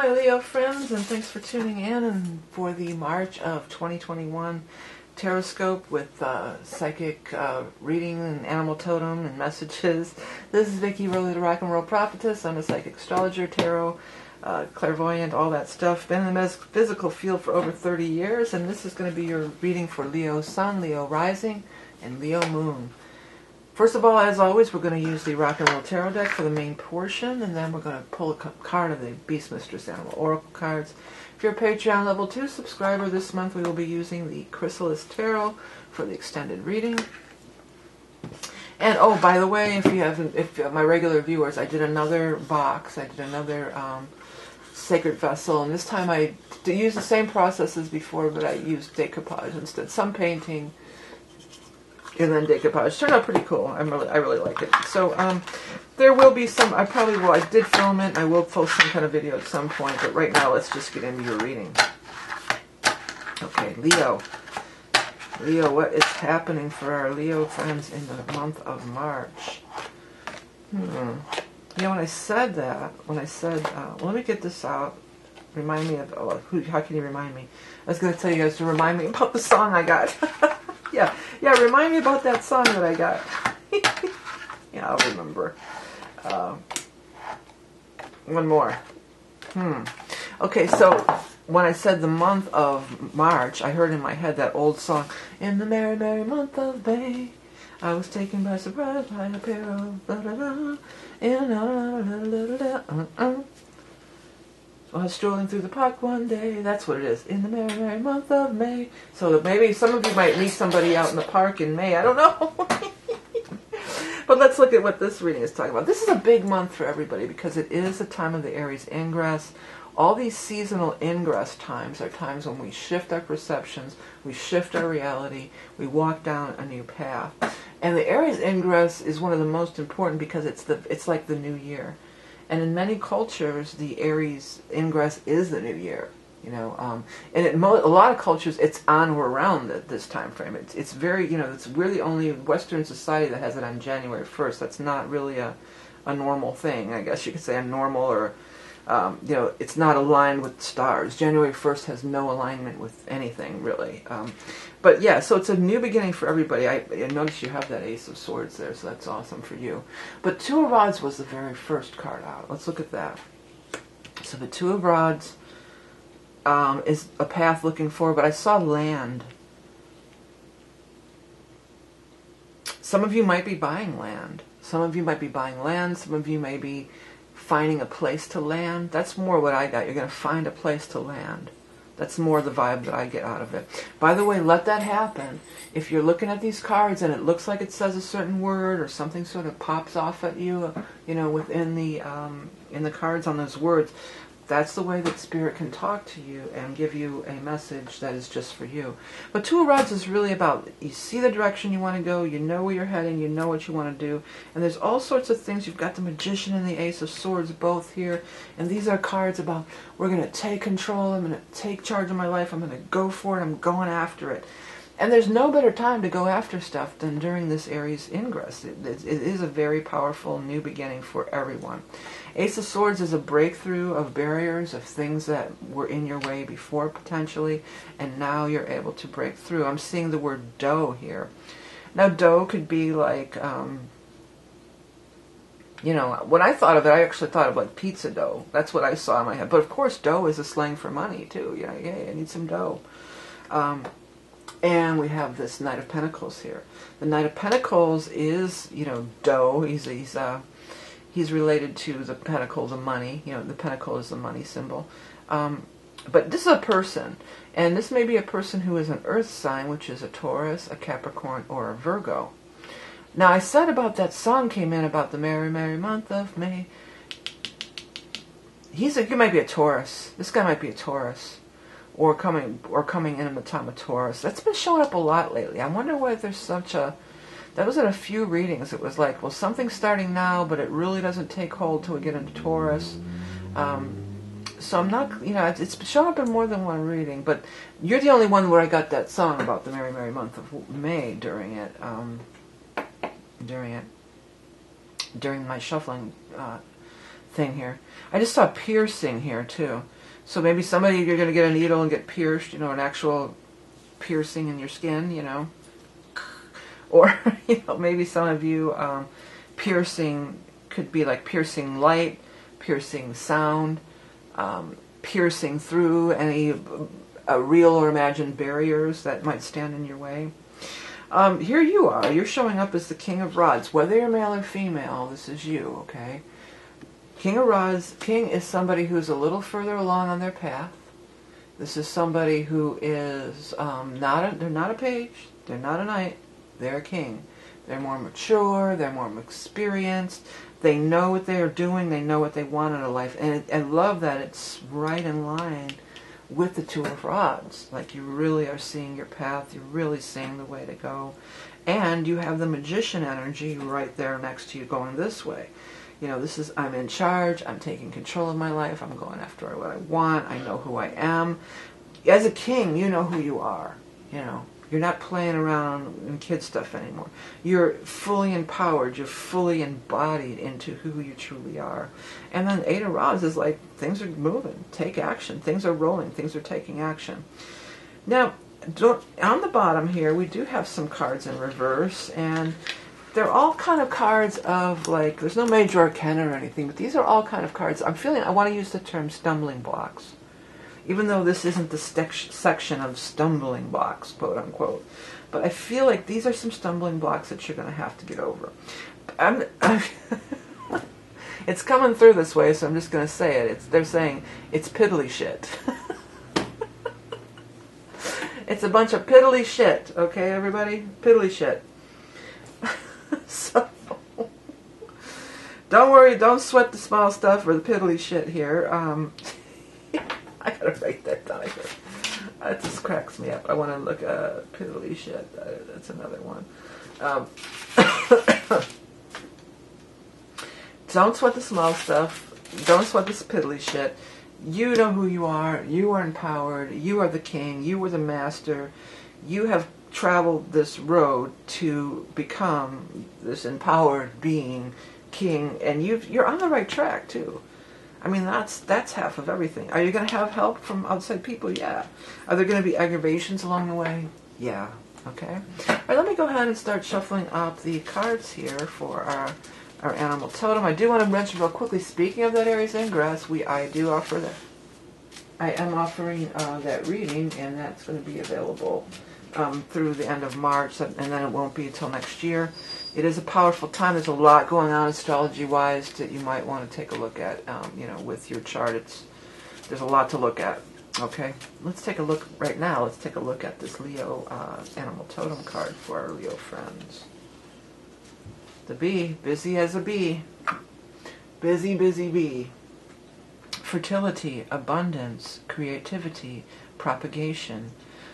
my Leo friends, and thanks for tuning in and for the March of 2021 Horoscope with psychic reading and animal totem and messages. This is Vickieverlie, the rock and roll prophetess. I'm a psychic astrologer, tarot, clairvoyant, all that stuff. Been in the physical field for over 30 years, and this is going to be your reading for Leo Sun, Leo Rising, and Leo Moon. First of all, as always, we're going to use the Rock and Roll Tarot deck for the main portion, and then we're going to pull a card of the Beast Mistress Animal Oracle cards. If you're a Patreon level 2 subscriber, this month we will be using the Chrysalis Tarot for the extended reading. And oh, by the way, if my regular viewers, I did another box. I did another Sacred Vessel, and this time I used the same process as before, but I used decoupage instead. Some painting, and then decoupage. Turned out pretty cool. I really like it. So there will be some. I did film it. I will post some kind of video at some point. But right now, let's just get into your reading. Okay, Leo. Leo, what is happening for our Leo friends in the month of March? You know, when I said, well, let me get this out. Remind me of, how can you remind me? I was going to tell you guys to remind me about the song I got. Yeah, remind me about that song that I got. Yeah, I'll remember. One more. Okay, so when I said the month of March, I heard in my head that old song, in the merry, merry month of May, I was taken by surprise by a pair of da-da-da, I was strolling through the park one day. That's what it is. In the merry, merry month of May. So maybe some of you might meet somebody out in the park in May. I don't know. But let's look at what this reading is talking about. This is a big month for everybody because it is the time of the Aries Ingress. All these seasonal Ingress times are times when we shift our perceptions, we shift our reality, we walk down a new path. And the Aries Ingress is one of the most important because it's like the new year. And in many cultures, the Aries Ingress is the new year, you know. And in a lot of cultures, it's on or around this time frame. It's very, you know, it's really only Western society that has it on January 1st. That's not really a normal thing, I guess you could say, a normal or, you know, it's not aligned with stars. January 1st has no alignment with anything, really. But yeah, so it's a new beginning for everybody. I notice you have that Ace of Swords there, so that's awesome for you. But Two of Rods was the very first card out. Let's look at that. So the Two of Rods is a path looking forward, but I saw land. Some of you might be buying land. Some of you might be buying land. Some of you may be finding a place to land. That's more what I got. You're going to find a place to land. That's more the vibe that I get out of it. By the way, let that happen. If you're looking at these cards and it looks like it says a certain word or something sort of pops off at you, you know, within the in the cards on those words, that's the way that Spirit can talk to you and give you a message that is just for you. But Two of Rods is really about, you see the direction you want to go, you know where you're heading, you know what you want to do, and there's all sorts of things. You've got the Magician and the Ace of Swords both here, and these are cards about, we're going to take control, I'm going to take charge of my life, I'm going to go for it, I'm going after it. And there's no better time to go after stuff than during this Aries Ingress. It is a very powerful new beginning for everyone. Ace of Swords is a breakthrough of barriers, of things that were in your way before potentially, and now you're able to break through. I'm seeing the word dough here. Now dough could be like, you know, when I thought of it, I actually thought of like pizza dough. That's what I saw in my head. But of course dough is a slang for money too. Yeah, I need some dough. And we have this Knight of Pentacles here. The Knight of Pentacles is, you know, dough. He's related to the Pentacle, the money. You know, the Pentacle is the money symbol. But this is a person. And this may be a person who is an Earth sign, which is a Taurus, a Capricorn, or a Virgo. Now, I said about that song came in about the merry, merry month of May. He might be a Taurus. This guy might be a Taurus. Or coming in the time of Taurus. That's been showing up a lot lately. I wonder why there's such a... That was in a few readings. It was like, well, something's starting now, but it really doesn't take hold till we get into Taurus. So I'm not, you know, it's shown up in more than one reading, but you're the only one where I got that song about the merry, merry month of May during it. During my shuffling thing here. I just saw piercing here too. So maybe somebody, you're going to get a needle and get pierced, an actual piercing in your skin, Or, maybe some of you, piercing could be like piercing light, piercing sound, piercing through any real or imagined barriers that might stand in your way. Here you are. You're showing up as the King of Rods. Whether you're male or female, this is you, okay? King of Rods. King is somebody who's a little further along on their path. This is somebody who is they're not a page, they're not a knight, they're a king. They're more mature, they're more experienced, they know what they are doing, they know what they want in a life. And I love that it's right in line with the Two of Rods. Like, you really are seeing your path, you're really seeing the way to go. And you have the Magician energy right there next to you going this way. This is, I'm in charge, I'm taking control of my life, I'm going after what I want, I know who I am. As a king, you know who you are, You're not playing around in kid stuff anymore. You're fully empowered, you're fully embodied into who you truly are. And then Eight of Rods is like, things are moving, take action, things are rolling, things are taking action. Now, on the bottom here, we do have some cards in reverse, and they're all kind of cards of, like, there's no major arcana or anything, but these are all kind of cards. I want to use the term stumbling blocks, even though this isn't the section of stumbling blocks, quote unquote. But I feel like these are some stumbling blocks that you're going to have to get over. It's coming through this way, so I'm just going to say it. They're saying it's piddly shit. It's a bunch of piddly shit, okay, everybody? Piddly shit. So, don't worry, don't sweat the small stuff or the piddly shit here. I gotta write that down here. That just cracks me up. I want to look at piddly shit. That's another one. Don't sweat the small stuff. Don't sweat this piddly shit. You know who you are. You are empowered. You are the king. You are the master. You have traveled this road to become this empowered being, king, and you're on the right track too. I mean, that's half of everything. Are you going to have help from outside people? Yeah. Are there going to be aggravations along the way? Yeah. Okay. All right, let me go ahead and start shuffling up the cards here for our animal totem. I do want to mention real quickly, speaking of that Aries Ingress, I do offer that. I am offering that reading, and that's going to be available through the end of March, and then it won't be until next year. It is a powerful time. There's a lot going on astrology-wise that you might want to take a look at, with your chart. There's a lot to look at, okay? Let's take a look right now. Let's take a look at this Leo animal totem card for our Leo friends. The bee, busy as a bee. Busy, busy bee. Fertility, abundance, creativity, propagation,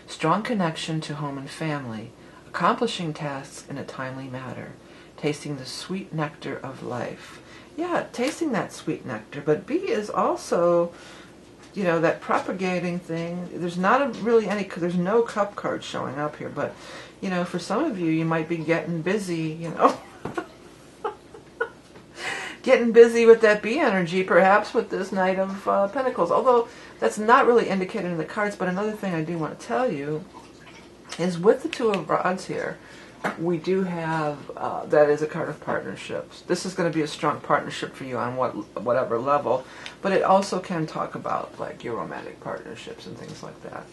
strong connection to home and family, accomplishing tasks in a timely manner, tasting the sweet nectar of life. Yeah, tasting that sweet nectar. But bee is also, that propagating thing. There's not really there's no cup card showing up here, but, for some of you, you might be getting busy, getting busy with that bee energy, perhaps with this Knight of Pentacles. Although that's not really indicated in the cards. But another thing I do want to tell you is with the Two of Rods here, we do have, that is a card of partnerships. This is going to be a strong partnership for you on whatever level. But it also can talk about, like, your romantic partnerships and things like that.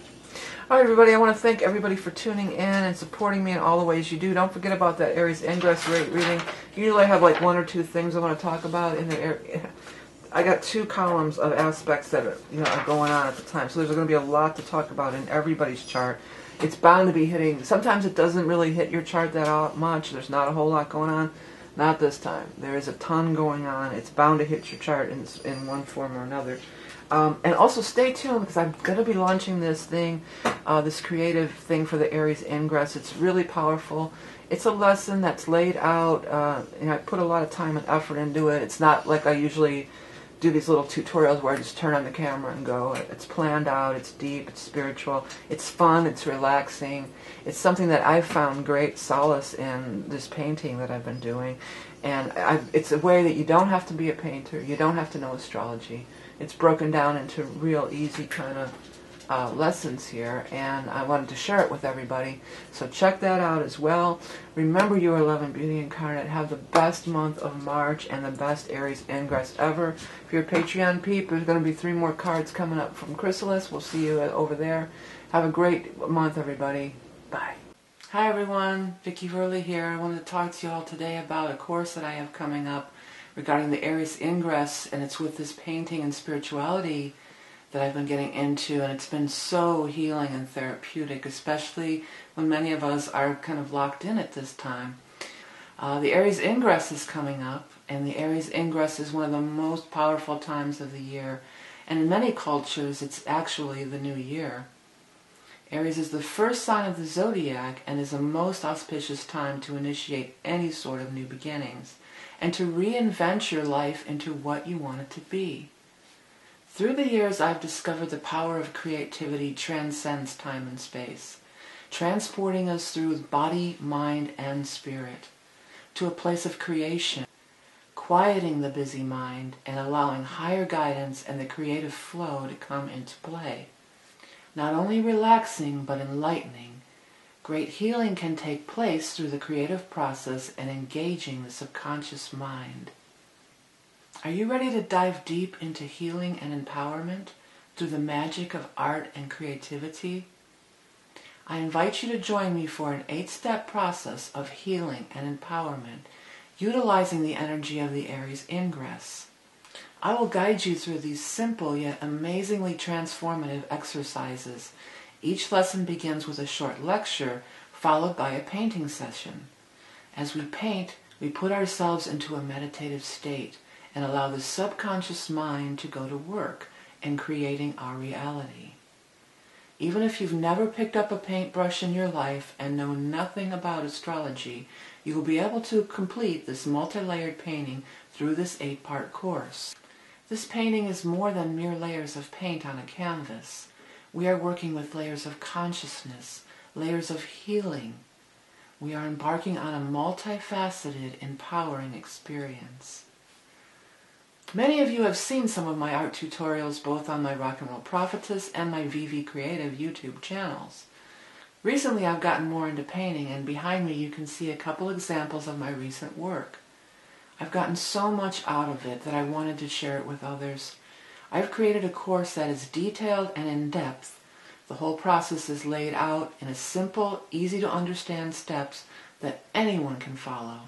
All right, everybody, I want to thank everybody for tuning in and supporting me in all the ways you do. Don't forget about that Aries Ingress reading. Usually I have like one or two things I want to talk about in the I got 2 columns of aspects that are going on at the time. So there's going to be a lot to talk about in everybody's chart. It's bound to be hitting. Sometimes it doesn't really hit your chart that much. There's not a whole lot going on. Not this time. There is a ton going on. It's bound to hit your chart in one form or another. And also stay tuned, because I'm going to be launching this thing, this creative thing for the Aries Ingress. It's really powerful. It's a lesson that's laid out. I put a lot of time and effort into it. It's not like I usually do these little tutorials where I just turn on the camera and go. It's planned out. It's deep. It's spiritual. It's fun. It's relaxing. It's something that I've found great solace in this painting that I've been doing. And it's a way that you don't have to be a painter. You don't have to know astrology. it's broken down into real easy kind of lessons here, and I wanted to share it with everybody. So check that out as well. Remember, you are Love and Beauty Incarnate. Have the best month of March and the best Aries Ingress ever. If you're a Patreon peep, there's going to be 3 more cards coming up from Chrysalis. We'll see you over there. Have a great month, everybody. Bye. Hi everyone, Vickieverlie here. I wanted to talk to you all today about a course that I have coming up regarding the Aries Ingress, and it's with this painting and spirituality that I've been getting into, and it's been so healing and therapeutic, especially when many of us are kind of locked in at this time. The Aries Ingress is coming up, and the Aries Ingress is one of the most powerful times of the year, and in many cultures it's actually the new year. Aries is the first sign of the zodiac and is the most auspicious time to initiate any sort of new beginnings and to reinvent your life into what you want it to be. Through the years, I've discovered the power of creativity transcends time and space, transporting us through body, mind, and spirit to a place of creation, quieting the busy mind and allowing higher guidance and the creative flow to come into play. Not only relaxing, but enlightening, great healing can take place through the creative process and engaging the subconscious mind. Are you ready to dive deep into healing and empowerment through the magic of art and creativity? I invite you to join me for an 8-step process of healing and empowerment, utilizing the energy of the Aries Ingress. I will guide you through these simple yet amazingly transformative exercises. Each lesson begins with a short lecture, followed by a painting session. As we paint, we put ourselves into a meditative state and allow the subconscious mind to go to work in creating our reality. Even if you've never picked up a paintbrush in your life and know nothing about astrology, you will be able to complete this multi-layered painting through this 8-part course. This painting is more than mere layers of paint on a canvas. We are working with layers of consciousness, layers of healing. We are embarking on a multifaceted, empowering experience. Many of you have seen some of my art tutorials both on my Rock and Roll Prophetess and my VV Creative YouTube channels. Recently I've gotten more into painting, and behind me you can see a couple examples of my recent work. I've gotten so much out of it that I wanted to share it with others. I've created a course that is detailed and in-depth. The whole process is laid out in a simple, easy to understand steps that anyone can follow.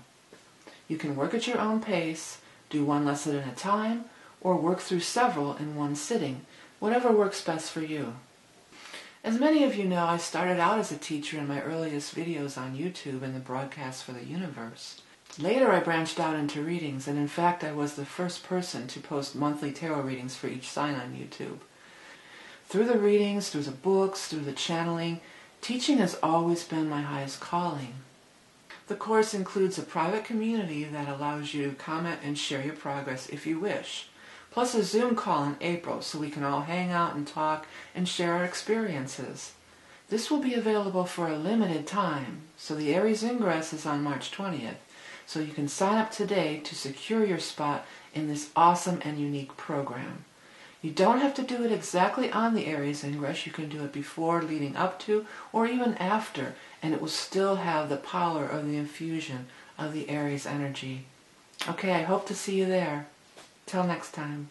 You can work at your own pace, do one lesson at a time, or work through several in one sitting, whatever works best for you. As many of you know, I started out as a teacher in my earliest videos on YouTube in the Broadcast for the Universe. Later I branched out into readings, and in fact I was the first person to post monthly tarot readings for each sign on YouTube. Through the readings, through the books, through the channeling, teaching has always been my highest calling. The course includes a private community that allows you to comment and share your progress if you wish, plus a Zoom call in April so we can all hang out and talk and share our experiences. This will be available for a limited time, so the Aries Ingress is on March 20th, so you can sign up today to secure your spot in this awesome and unique program. You don't have to do it exactly on the Aries Ingress. You can do it before, leading up to, or even after, and it will still have the power of the infusion of the Aries energy. Okay, I hope to see you there. Till next time.